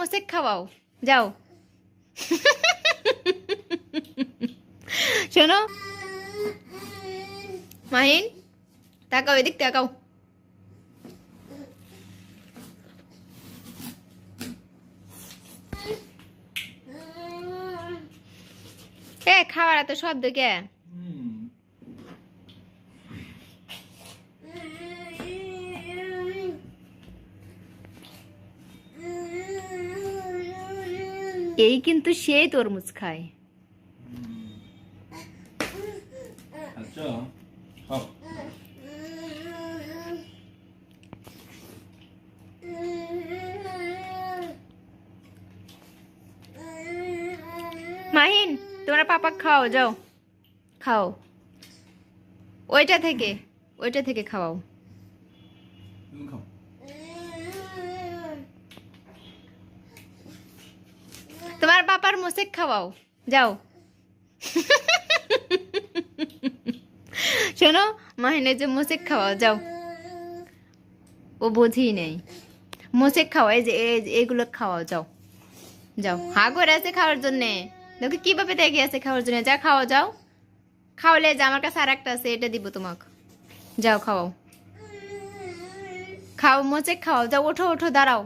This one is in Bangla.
মোশেক খাওয়াও, যাও। শোনো মাহিন, তাকাও এদিক, তাকাও। খাওয়ার এত শব্দ কে? এই কিন্তু সেই তরমুজ খায়। আচ্ছা খাও। মাহিন, তোমরা পাপা খাও, যাও খাও। ওইটা থেকে খাওয়াও। তুমি খাও। তোমার পাপার মোশেক খাওয়াও, যাও। শোনো মাহিনের যে মোশেক খাওয়াও, যাও। ও বোঝেই নেই। মোশেক খাওয়া, এই যে এইগুলো খাওয়াও, যাও যাও। হা করে আছে খাওয়ার জন্যে, দেখো কিভাবে দেখে আছে খাওয়ার জন্য। যা খাওয়া, যাও। খাওয়ালে যে আমার কাছে আর একটা আছে, এটা দিব তোমাকে। যাও খাওয়াও, খাও মোশেক খাওয়াও, যাও। ওঠো ওঠো, দাঁড়াও।